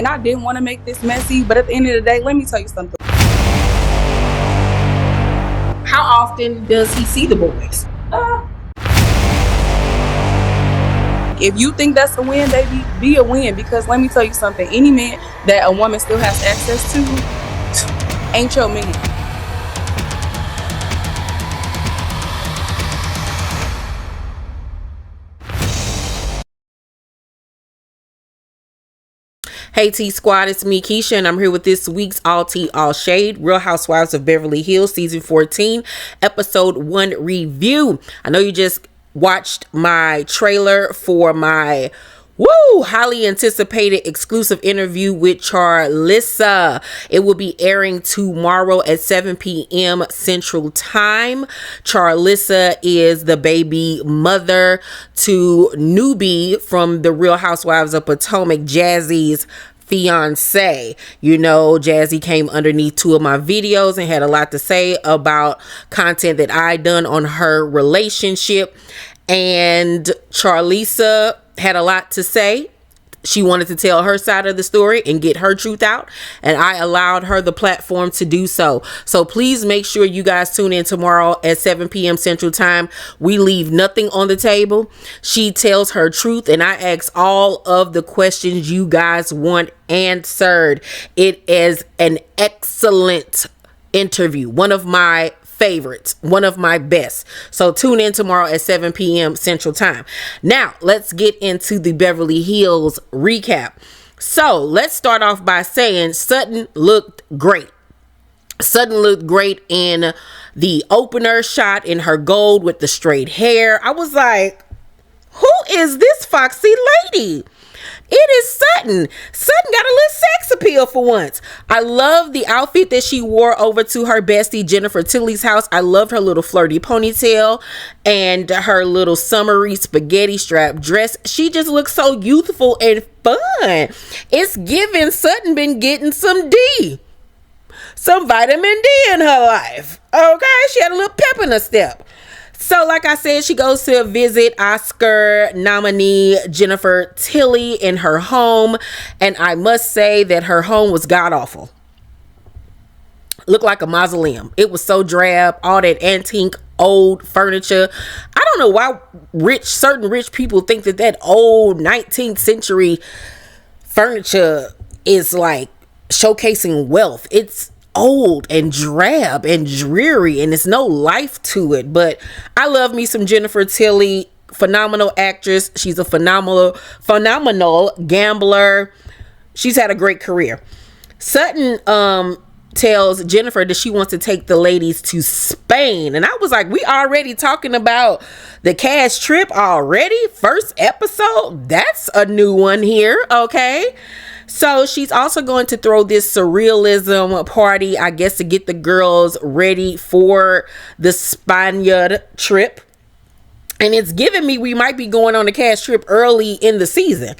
and I didn't want to make this messy, but at the end of the day, let me tell you something. How often does he see the boys? If you think that's a win, baby, be a win. Because let me tell you something. Any man that a woman still has access to ain't your man. Hey T Squad, it's me Keisha, and I'm here with this week's All Tea All Shade Real Housewives of Beverly Hills season 14 episode 1 review. I know you just watched my trailer for my highly anticipated exclusive interview with Charlissa. It will be airing tomorrow at 7 p.m. Central Time. Charlissa is the baby mother to Newbie from the Real Housewives of Potomac, Jazzy's fiance. You know, Jazzy came underneath 2 of my videos and had a lot to say about content that I done on her relationship, and Charlissa had a lot to say. She wanted to tell her side of the story and get her truth out, and I allowed her the platform to do so. So please make sure you guys tune in tomorrow at 7 p.m. Central Time. We leave nothing on the table. She tells her truth, and I ask all of the questions you guys want answered. It is an excellent interview, one of my favorites, one of my best. So tune in tomorrow at 7 p.m. Central Time. Now let's get into the Beverly Hills recap. So let's start off by saying Sutton looked great. Sutton looked great in the opener shot in her gold with the straight hair. I was like, who is this foxy lady? It is Sutton. Sutton got a little sex appeal for once. I love the outfit that she wore over to her bestie Jennifer Tilly's house. I loved her little flirty ponytail and her little summery spaghetti strap dress. She just looks so youthful and fun. It's giving Sutton been getting some vitamin D in her life. Okay, she had a little pep in her step. So like I said, she goes to visit Oscar nominee Jennifer Tilly in her home. And I must say that her home was god-awful. Looked like a mausoleum. It was so drab. All that antique old furniture. I don't know why certain rich people think that old 19th century furniture is like showcasing wealth. It's old and drab and dreary, and there's no life to it. But I love me some Jennifer Tilly. Phenomenal actress. She's a phenomenal gambler. She's had a great career. Sutton tells Jennifer that she wants to take the ladies to Spain, and I was like, we already talking about the cash trip already? First episode? That's a new one here. Okay. So she's also going to throw this surrealism party, I guess, to get the girls ready for the Spaniard trip. And it's giving me we might be going on a cash trip early in the season.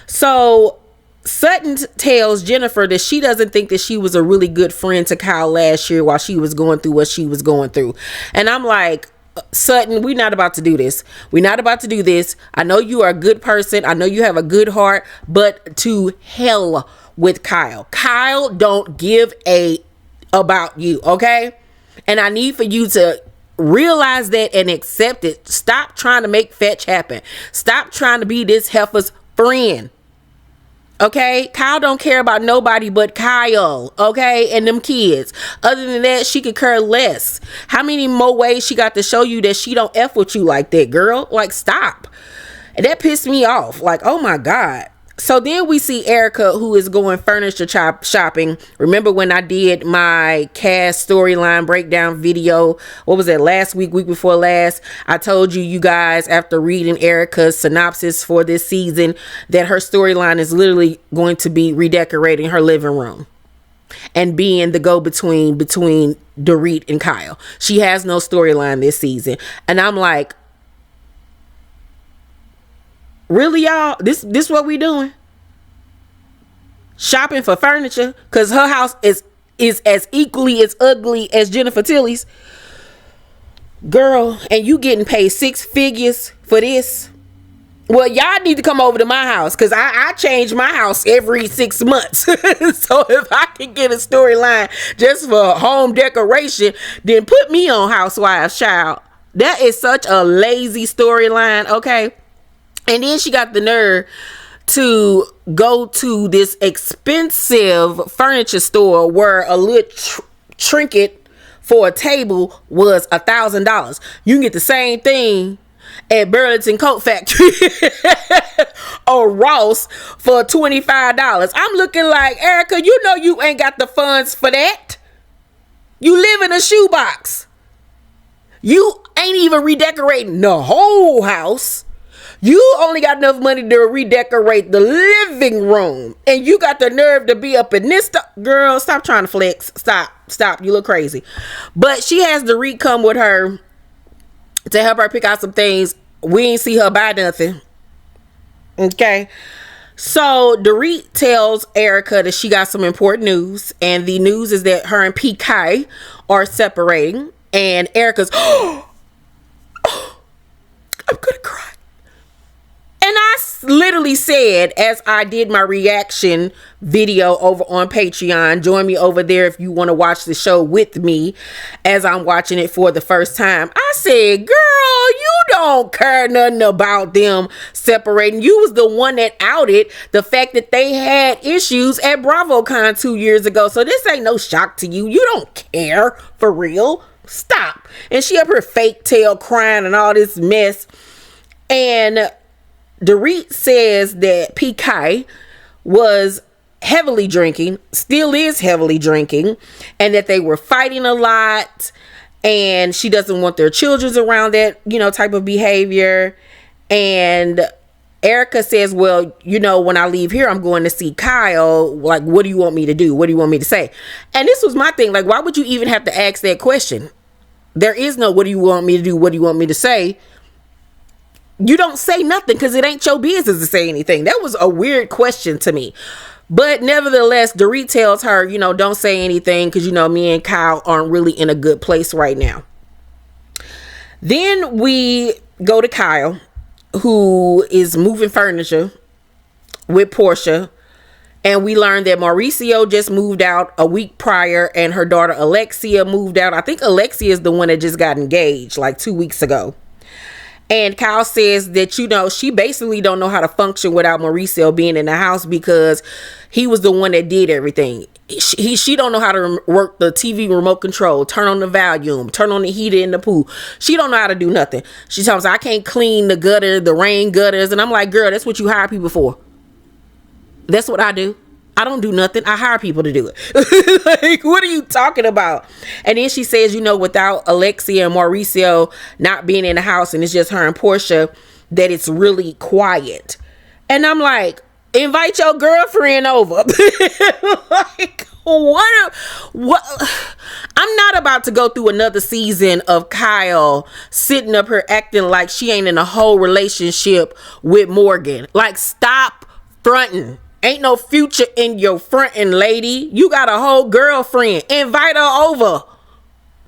So Sutton tells Jennifer that she doesn't think that she was a really good friend to Kyle last year while she was going through what she was going through. And I'm like, Sutton, we're not about to do this. We're not about to do this. I know you are a good person. I know you have a good heart, but to hell with Kyle. Kyle don't give a about you, okay? And I need for you to realize that and accept it. Stop trying to make fetch happen. Stop trying to be this heifer's friend. Okay, Kyle don't care about nobody but Kyle, okay, and them kids. Other than that, she could care less. How many more ways she got to show you that she don't F with you like that, girl? Like, stop. And that pissed me off. Like, oh my God. So then we see Erika, who is going furniture shopping. Remember when I did my cast storyline breakdown video? What was that, last week before last? I told you guys, after reading Erika's synopsis for this season, that her storyline is literally going to be redecorating her living room and being the go-between between Dorit and Kyle. She has no storyline this season. And I'm like, really, y'all? This what we doing? Shopping for furniture? Because her house is as equally as ugly as Jennifer Tilly's. Girl, and you getting paid 6 figures for this? Well, y'all need to come over to my house because I change my house every 6 months. So if I can get a storyline just for home decoration, then put me on Housewives, child. That is such a lazy storyline, okay? And then she got the nerve to go to this expensive furniture store where a little trinket for a table was $1,000. You can get the same thing at Burlington Coat Factory or Ross for $25. I'm looking like, Erika, you know you ain't got the funds for that. You live in a shoebox. You ain't even redecorating the whole house. You only got enough money to redecorate the living room. And you got the nerve to be up in this girl, stop trying to flex. Stop. You look crazy. But she has Dorit come with her to help her pick out some things. We ain't see her buy nothing. Okay. So Dorit tells Erika that she got some important news. And the news is that her and PK are separating. And Erika's, I'm gonna cry. And I literally said, as I did my reaction video over on Patreon, join me over there if you want to watch the show with me as I'm watching it for the first time. I said, girl, you don't care nothing about them separating. You was the one that outed the fact that they had issues at BravoCon 2 years ago. So this ain't no shock to you. You don't care for real. Stop. And she up her fake tail crying and all this mess. And Dorit says that PK was heavily drinking, still is heavily drinking, and that they were fighting a lot, and she doesn't want their children around that, type of behavior. And Erika says, well, when I leave here, I'm going to see Kyle. Like, what do you want me to do? What do you want me to say? And this was my thing. Like, why would you even have to ask that question? There is no, what do you want me to do? What do you want me to say? You don't say nothing because it ain't your business to say anything. That was a weird question to me. But nevertheless, Dorit tells her, don't say anything because, me and Kyle aren't really in a good place right now. Then we go to Kyle, who is moving furniture with Portia. And we learned that Mauricio just moved out a week prior and her daughter Alexia moved out. I think Alexia is the one that just got engaged like 2 weeks ago. And Kyle says that, she basically don't know how to function without Mauricio being in the house because he was the one that did everything. She don't know how to work the TV remote control, turn on the volume, turn on the heater in the pool. She don't know how to do nothing. She tells me, I can't clean the gutter, the rain gutters. And I'm like, girl, that's what you hire people for. That's what I do. I don't do nothing. I hire people to do it. Like, what are you talking about? And then she says, without Alexia and Mauricio not being in the house and it's just her and Portia, that it's really quiet. And I'm like, invite your girlfriend over. Like, what? I'm not about to go through another season of Kyle sitting up here acting like she ain't in a whole relationship with Morgan. Like, stop fronting. Ain't no future in your fronting, lady. You got a whole girlfriend. Invite her over.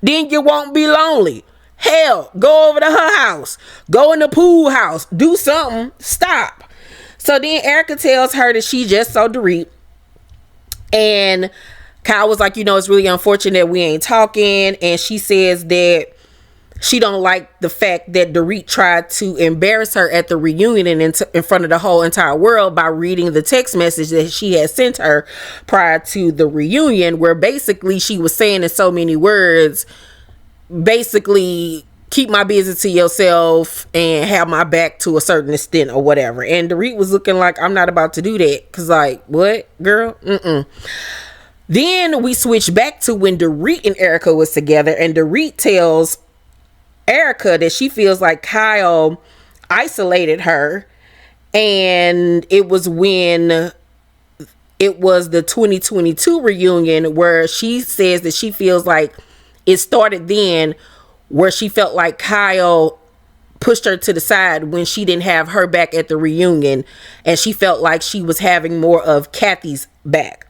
Then you won't be lonely. Hell, go over to her house. Go in the pool house. Do something. Stop. So then Erika tells her that she just saw Dorit. And Kyle was like, it's really unfortunate we ain't talking. And she says that she don't like the fact that Dorit tried to embarrass her at the reunion and in front of the whole entire world by reading the text message that she had sent her prior to the reunion, where basically she was saying in so many words, basically, keep my business to yourself and have my back to a certain extent or whatever. And Dorit was looking like, I'm not about to do that. Cause like, what, girl? Then we switch back to when Dorit and Erika was together, and Dorit tells Erika that she feels like Kyle isolated her, and it was when it was the 2022 reunion where she says that she feels like it started then, where she felt like Kyle pushed her to the side when she didn't have her back at the reunion, and she felt like she was having more of Kathy's back.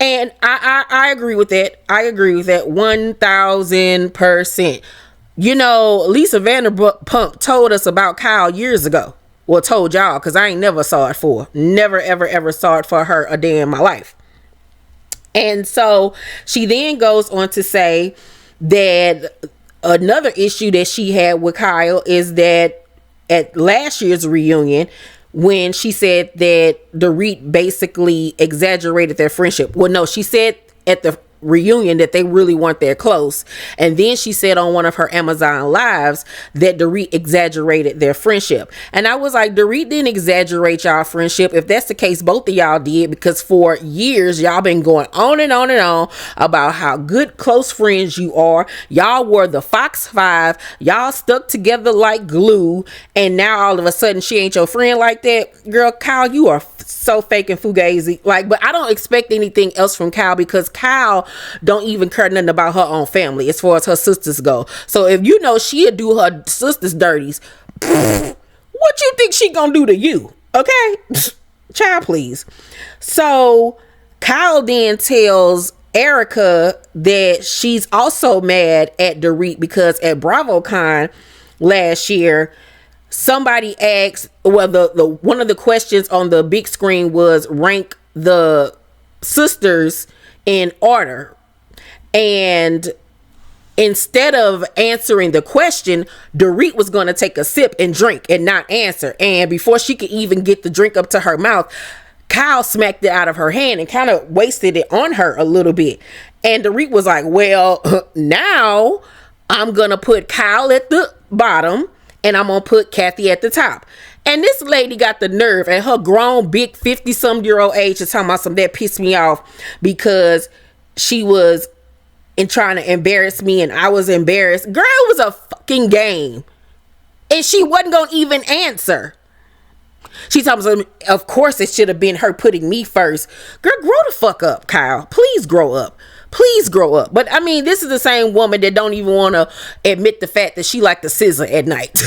And I agree with that. I agree with that 1000%. Lisa Vanderpump told us about Kyle years ago. Well, told y'all, because I ain't never saw it for. Never, ever, ever saw it for her a day in my life. And so she then goes on to say that another issue that she had with Kyle is that at last year's reunion, when she said that Dorit basically exaggerated their friendship. Well, no, she said at the reunion that they really weren't that close, and then she said on one of her Amazon lives that Dorit exaggerated their friendship. And I was like, Dorit didn't exaggerate y'all friendship. If that's the case, both of y'all did, because for years y'all been going on and on and on about how good close friends you are. Y'all were the Fox Five, y'all stuck together like glue, and now all of a sudden she ain't your friend like that. Girl, Kyle, you are so fake and fugazi. Like, but I don't expect anything else from Kyle, because Kyle don't even care nothing about her own family as far as her sisters go. So if you know she'll do her sisters dirties, what you think she gonna do to you? Okay, child, please. So Kyle then tells Erika that she's also mad at Dorit because at BravoCon last year, somebody asked, well, the one of the questions on the big screen was rank the sisters in order, and instead of answering the question, Dorit was going to take a sip and drink and not answer, and before she could even get the drink up to her mouth, Kyle smacked it out of her hand and kind of wasted it on her a little bit. And Dorit was like, well, now I'm gonna put Kyle at the bottom and I'm gonna put Kathy at the top. And this lady got the nerve at her grown, big 50-some-year-old age to talk about something that pissed me off because she was trying to embarrass me and I was embarrassed. Girl, it was a fucking game. And she wasn't going to even answer. She told me, of course it should have been her putting me first. Girl, grow the fuck up, Kyle. Please grow up. Please grow up. But I mean, this is the same woman that don't even want to admit the fact that she liked the scissor at night.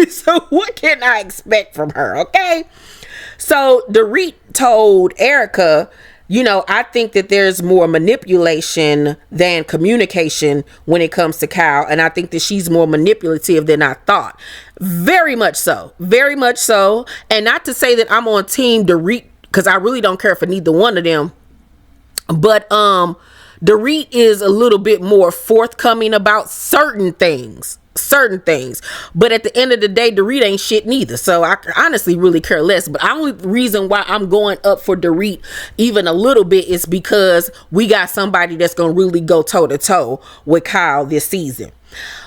So what can I expect from her? Okay. So Dorit told Erika, you know, I think that there's more manipulation than communication when it comes to Kyle. And I think that she's more manipulative than I thought. Very much so. Very much so. And not to say that I'm on team Dorit, because I really don't care for neither one of them. But Dorit is a little bit more forthcoming about certain things. But at the end of the day, Dorit ain't shit neither. So I honestly really care less. But the only reason why I'm going up for Dorit even a little bit is because we got somebody that's going to really go toe to toe with Kyle this season.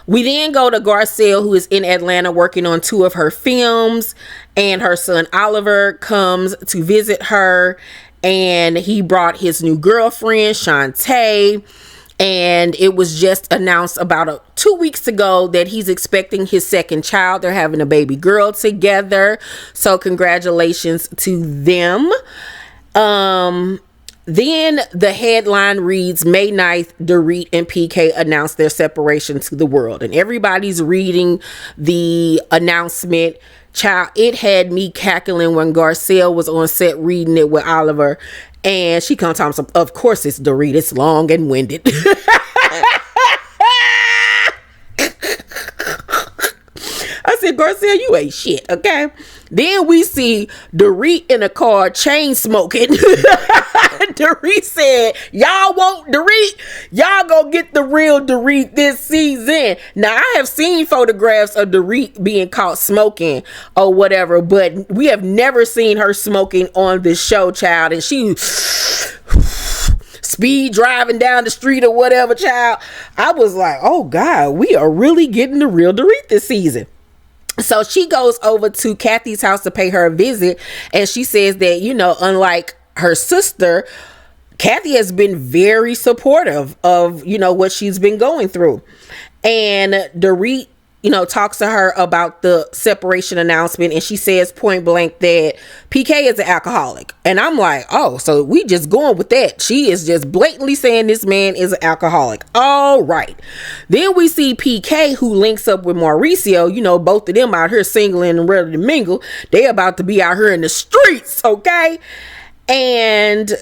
We then go to Garcelle, who is in Atlanta working on 2 of her films, and her son Oliver comes to visit her, and he brought his new girlfriend Shantae. And it was just announced about 2 weeks ago that he's expecting his second child. They're having a baby girl together. So congratulations to them. Then the headline reads, May 9th, Dorit and PK announced their separation to the world. And everybody's reading the announcement. Child, it had me cackling when Garcelle was on set reading it with Oliver. And she comes on, of course it's Dorit, it's long and winded. I said, Garcelle, you ain't shit, okay? Then we see Dorit in a car chain smoking. Dorit said, y'all want Dorit? Y'all gonna get the real Dorit this season. Now, I have seen photographs of Dorit being caught smoking or whatever, but we have never seen her smoking on this show, child. And she speed driving down the street or whatever, child. I was like, oh God, we are really getting the real Dorit this season. So she goes over to Kathy's house to pay her a visit, and she says that, you know, unlike her sister, Kathy has been very supportive of, you know, what she's been going through. And Dorit, you know, talks to her about the separation announcement, and she says point blank that PK is an alcoholic. And I'm like, oh, so we just going with that. She is just blatantly saying this man is an alcoholic. All right. Then we see PK, who links up with Mauricio. You know, both of them out here singling and ready to mingle. They about to be out here in the streets, okay? And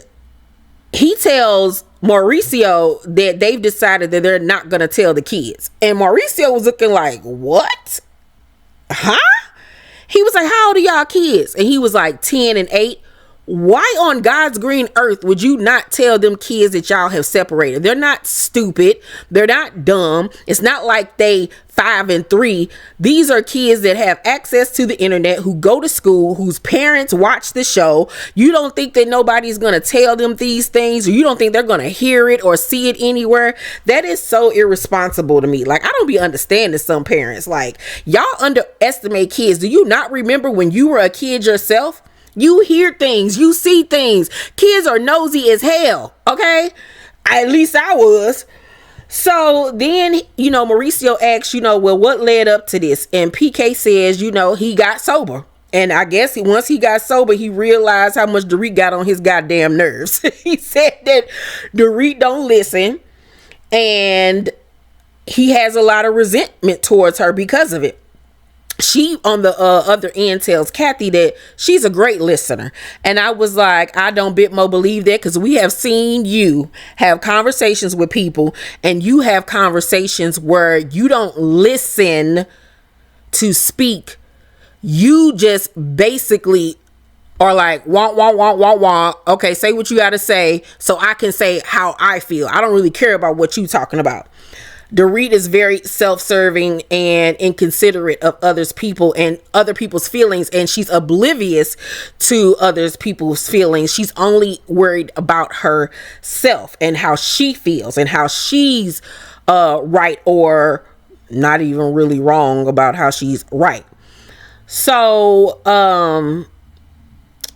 he tells Mauricio that they've decided that they're not going to tell the kids. And Mauricio was looking like, what? Huh? He was like, how old are y'all kids? And he was like 10 and 8. Why on God's green earth would you not tell them kids that y'all have separated? They're not stupid. They're not dumb. It's not like they 5 and 3. These are kids that have access to the internet, who go to school, whose parents watch the show. You don't think that nobody's going to tell them these things, or you don't think they're going to hear it or see it anywhere? That is so irresponsible to me. Like, I don't be understanding some parents. Like, y'all underestimate kids. Do you not remember when you were a kid yourself? You hear things, you see things. Kids are nosy as hell, okay? At least I was. So then, Mauricio asks, well, what led up to this? And PK says, he got sober. And I guess once he got sober, he realized how much Dorit got on his goddamn nerves. He said that Dorit don't listen, and he has a lot of resentment towards her because of it. She, on the other end, tells Cathy that she's a great listener. And I was like, I don't bit more believe that, because we have seen you have conversations with people, and you have conversations where you don't listen to speak. You just basically are like, wah, wah, wah, wah, wah. Okay, say what you got to say so I can say how I feel. I don't really care about what you talking about. Dorit is very self-serving and inconsiderate of others people and other people's feelings, and she's oblivious to others people's feelings. She's only worried about herself and how she feels and how she's right, or not even really wrong about how she's right. So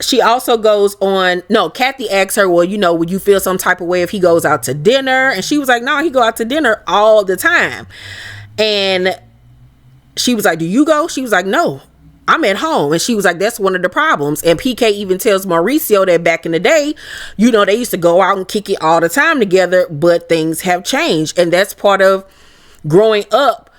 she also goes on. No, Cathy asks her, well, would you feel some type of way if he goes out to dinner? And she was like, no, he go out to dinner all the time. And she was like, do you go? She was like, no, I'm at home. And she was like, that's one of the problems. And PK even tells Mauricio that back in the day, they used to go out and kick it all the time together, but things have changed. And that's part of growing up.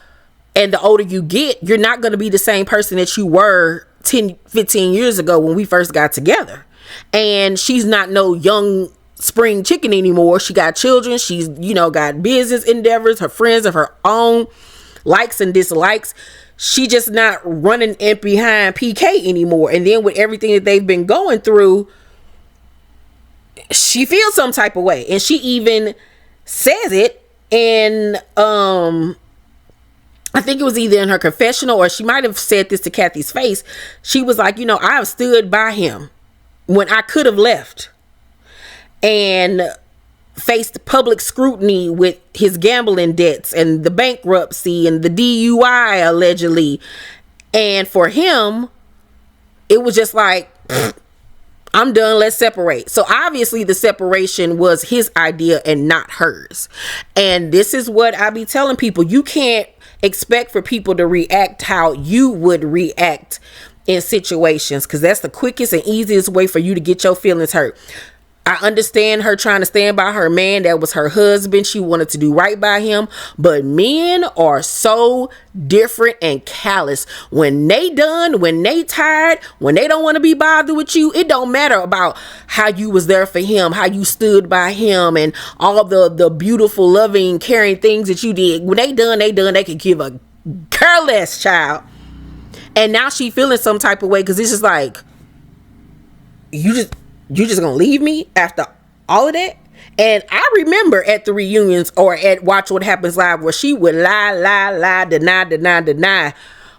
And the older you get, you're not going to be the same person that you were 10, 15 years ago when we first got together. And she's not no young spring chicken anymore. She got children. She's, got business endeavors, her friends of her own, likes and dislikes. She just not running it behind PK anymore. And then with everything that they've been going through, she feels some type of way. And she even says it in, I think it was either in her confessional, or she might have said this to Cathy's face. She was like, I have stood by him when I could have left and faced public scrutiny with his gambling debts and the bankruptcy and the DUI allegedly. And for him, it was just like, I'm done, let's separate. So obviously the separation was his idea and not hers. And this is what I be telling people. You can't expect for people to react how you would react in situations, because that's the quickest and easiest way for you to get your feelings hurt. I understand her trying to stand by her man. That was her husband. She wanted to do right by him. But men are so different and callous. When they done, when they tired, when they don't want to be bothered with you, it don't matter about how you was there for him, how you stood by him, and all the beautiful, loving, caring things that you did. When they done, they could give a careless child. And now she feeling some type of way, because it's just like, you just gonna leave me after all of that? And I remember at the reunions or at Watch What Happens Live, where she would lie, deny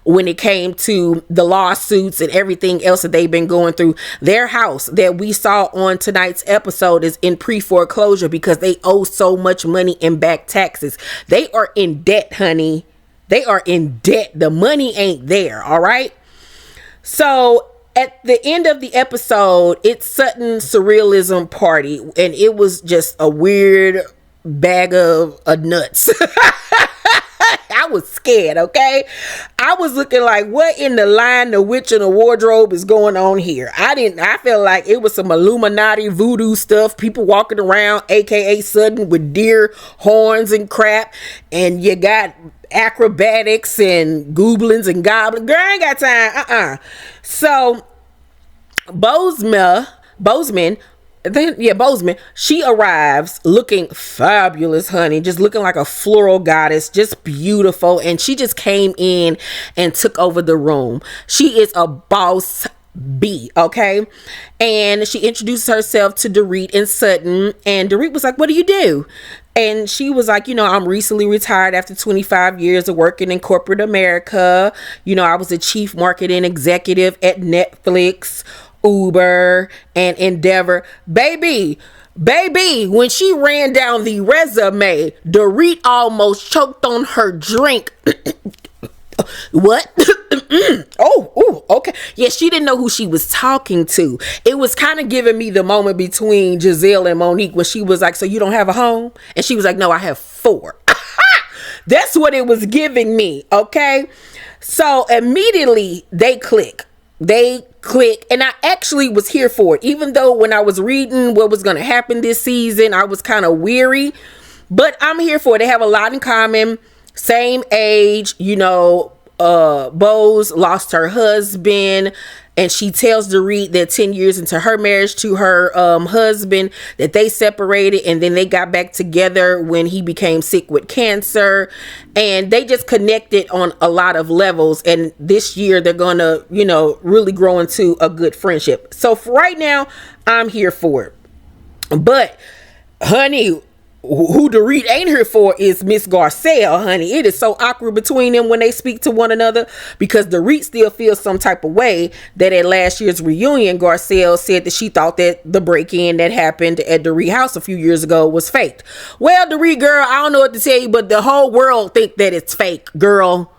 when it came to the lawsuits and everything else that they've been going through. Their house that we saw on tonight's episode is in pre-foreclosure because they owe so much money in back taxes. They are in debt, honey. They are in debt. The money ain't there. All right. So at the end of the episode, it's Sutton's surrealism party, and it was just a weird bag of nuts. I was scared, okay? I was looking like, what in the line, the witch in the wardrobe is going on here? I felt like it was some Illuminati voodoo stuff. People walking around, aka Sutton, with deer horns and crap, and you got acrobatics and goblins and goblins. Girl, I ain't got time. So Bozeman, Bozeman. She arrives looking fabulous, honey, just looking like a floral goddess, just beautiful. And she just came in and took over the room. She is a boss B, okay? And she introduced herself to Dorit and Sutton, and Dorit was like, what do you do? And she was like, I'm recently retired after 25 years of working in corporate America. I was a chief marketing executive at Netflix, Uber, and Endeavor. Baby, when she ran down the resume, Dorit almost choked on her drink. What? Oh, okay. Yeah, she didn't know who she was talking to. It was kind of giving me the moment between Giselle and Monique when she was like, so you don't have a home? And she was like, no, I have 4. That's what it was giving me, okay? So immediately they click. And I actually was here for it. Even though when I was reading what was going to happen this season, I was kind of weary. But I'm here for it. They have a lot in common. Same age, Bose lost her husband, and she tells Dorit that 10 years into her marriage to her husband that they separated, and then they got back together when he became sick with cancer, and they just connected on a lot of levels. And this year they're gonna really grow into a good friendship. So for right now, I'm here for it. But honey, who Dorit ain't here for is Miss Garcelle, honey. It is so awkward between them when they speak to one another, because Dorit still feels some type of way that at last year's reunion, Garcelle said that she thought that the break-in that happened at Dorit house a few years ago was faked. Well, Dorit girl, I don't know what to tell you, but the whole world think that it's fake, girl.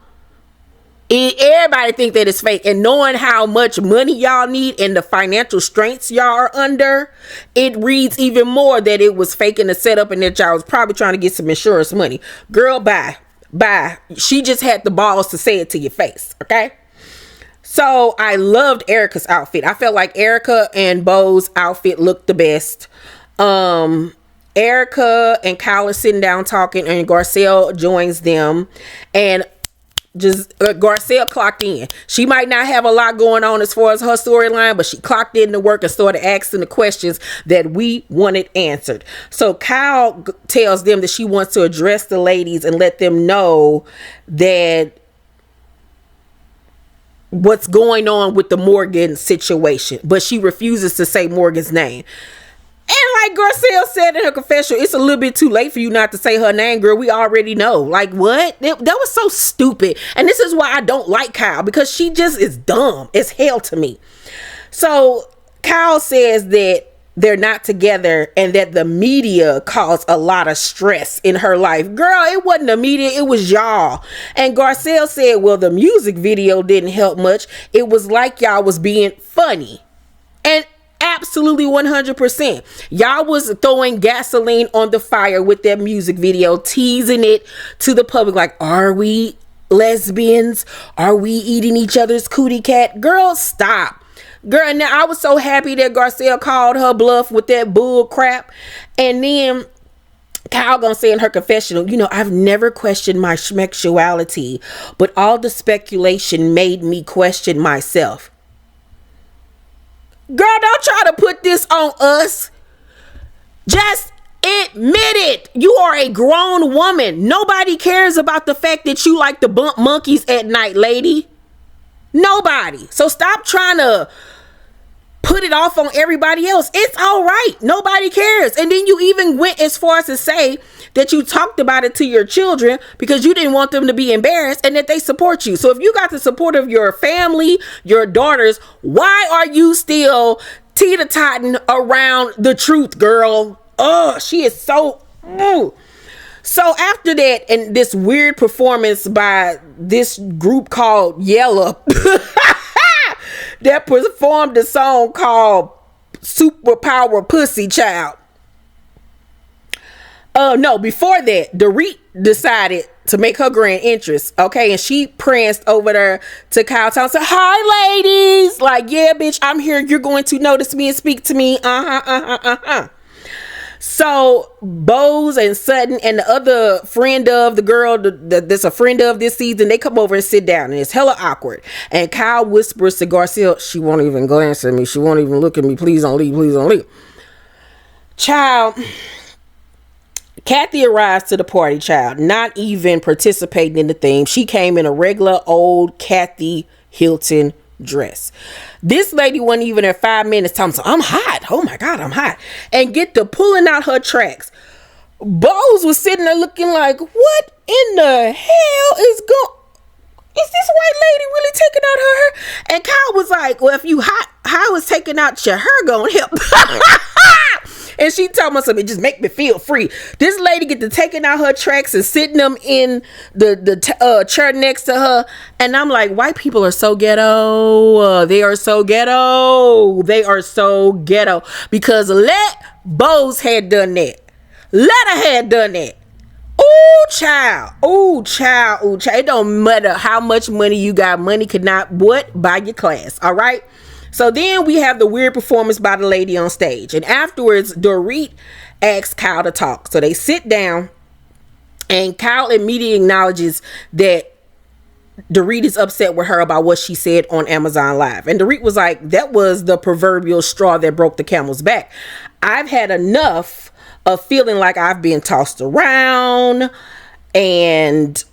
Everybody think that it's fake, and knowing how much money y'all need and the financial strengths y'all are under, it reads even more that it was faking the setup and that y'all was probably trying to get some insurance money. Girl, bye. She just had the balls to say it to your face, okay? So I loved Erika's outfit. I felt like Erika and Bo's outfit looked the best. Erika and Kyle are sitting down talking, and Garcelle joins them, and just Garcelle clocked in. She might not have a lot going on as far as her storyline, but she clocked in to work and started asking the questions that we wanted answered. So Kyle tells them that she wants to address the ladies and let them know that what's going on with the Morgan situation, but she refuses to say Morgan's name. And like Garcelle said in her confession, it's a little bit too late for you not to say her name, girl. We already know. Like, what? That was so stupid. And this is why I don't like Kyle, because she just is dumb as hell to me. So Kyle says that they're not together and that the media caused a lot of stress in her life. Girl, it wasn't the media, it was y'all. And Garcelle said, well, the music video didn't help much. It was like y'all was being funny. And absolutely 100%. Y'all was throwing gasoline on the fire with that music video, teasing it to the public like, are we lesbians? Are we eating each other's cootie cat? Girl, stop. Girl, now I was so happy that Garcelle called her bluff with that bull crap. And then Kyle gonna say in her confessional, I've never questioned my schmexuality, but all the speculation made me question myself. Girl, don't try to put this on us. Just admit it. You are a grown woman. Nobody cares about the fact that you like to bump monkeys at night, lady. Nobody. So stop trying to put it off on everybody else. It's all right. Nobody cares. And then you even went as far as to say that you talked about it to your children because you didn't want them to be embarrassed and that they support you. So if you got the support of your family, your daughters, why are you still teeter-totting around the truth, girl? Oh, she is so... So after that, and this weird performance by this group called Yella that performed a song called Superpower Pussy Child. No, before that, Dorit decided to make her grand entrance, okay? And she pranced over there to Kyle Town and said, hi, ladies! Like, yeah, bitch, I'm here. You're going to notice me and speak to me. So Bose and Sutton and the other friend of the girl that's a friend of this season, they come over and sit down, and it's hella awkward. And Kyle whispers to Garcelle, she won't even glance at me. She won't even look at me. Please don't leave. Please don't leave. Child, Kathy arrives to the party, child, not even participating in the theme. She came in a regular old Kathy Hilton dress. This lady wasn't even at 5 minutes talking, so I'm hot. Oh my God, I'm hot. And get to pulling out her tracks. Bose was sitting there looking like, what in the hell is this white lady really taking out her hair? And Kyle was like, well, if you hot, how is taking out your hair gonna help? And she told me something, just make me feel free. This lady get to taking out her tracks and sitting them in the chair next to her. And I'm like, white people are so ghetto. They are so ghetto. They are so ghetto. Because let Bose had done that. Let her had done that. Ooh, child. Ooh, child. Ooh, child. It don't matter how much money you got. Money could not buy your class. All right. So then we have the weird performance by the lady on stage. And afterwards, Dorit asks Kyle to talk. So they sit down and Kyle immediately acknowledges that Dorit is upset with her about what she said on Amazon Live. And Dorit was like, that was the proverbial straw that broke the camel's back. I've had enough of feeling like I've been tossed around and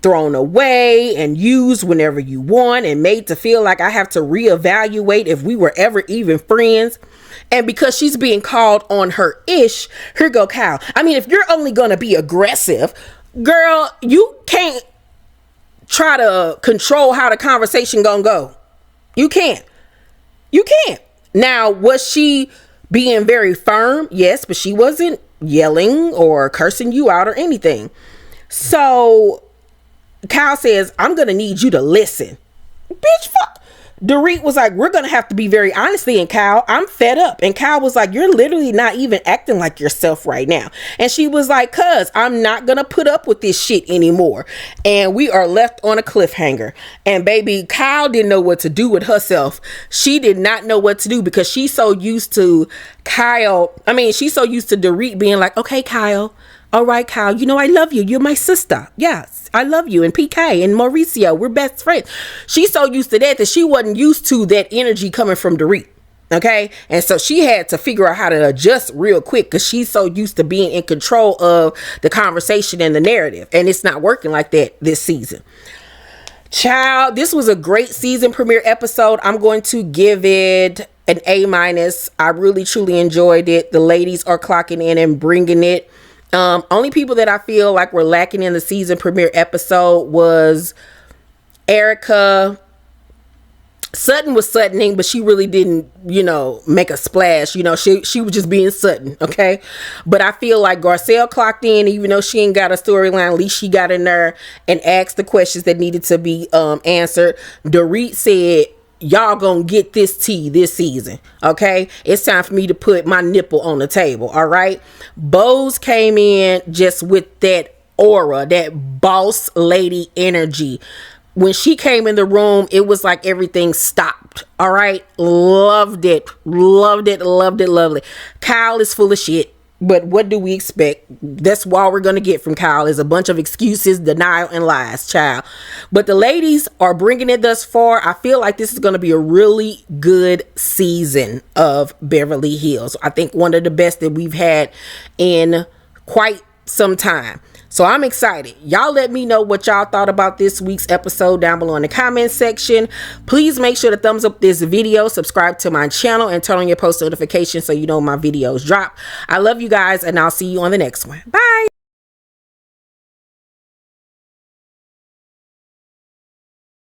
thrown away and used whenever you want and made to feel like I have to reevaluate if we were ever even friends. And because she's being called on her ish, here go Kyle. I mean, if you're only gonna be aggressive, girl, you can't try to control how the conversation gonna go. You can't. Now, was she being very firm? Yes, but she wasn't yelling or cursing you out or anything. So Kyle says, I'm gonna need you to listen. Bitch, fuck. Dorit was like, we're gonna have to be very honestly, and Kyle, I'm fed up. And Kyle was like, you're literally not even acting like yourself right now. And she was like, cuz I'm not gonna put up with this shit anymore. And we are left on a cliffhanger. And baby, Kyle didn't know what to do with herself. She did not know what to do because she's so used to she's so used to Dorit being like, okay, Kyle, all right, Kyle, you know, I love you. You're my sister. Yes, I love you. And PK and Mauricio, we're best friends. She's so used to that she wasn't used to that energy coming from Dorit. Okay. And so she had to figure out how to adjust real quick because she's so used to being in control of the conversation and the narrative. And it's not working like that this season. Child, this was a great season premiere episode. I'm going to give it an A-. I really, truly enjoyed it. The ladies are clocking in and bringing it. Only people that I feel like were lacking in the season premiere episode was Erika. Sutton was Suttoning, but she really didn't, make a splash. She was just being Sutton, okay? But I feel like Garcelle clocked in, even though she ain't got a storyline, at least she got in there and asked the questions that needed to be answered. Dorit said, y'all gonna get this tea this season, okay? It's time for me to put my nipple on the table, all right? Bose came in just with that aura, that boss lady energy. When she came in the room, it was like everything stopped, all right? Loved it. Kyle is full of shit. But what do we expect? That's all we're going to get from Kyle is a bunch of excuses, denial, and lies, child. But the ladies are bringing it thus far. I feel like this is going to be a really good season of Beverly Hills. I think one of the best that we've had in quite some time. So I'm excited. Y'all let me know what y'all thought about this week's episode down below in the comment section. Please make sure to thumbs up this video, subscribe to my channel, and turn on your post notifications so you know my videos drop. I love you guys, and I'll see you on the next one. Bye.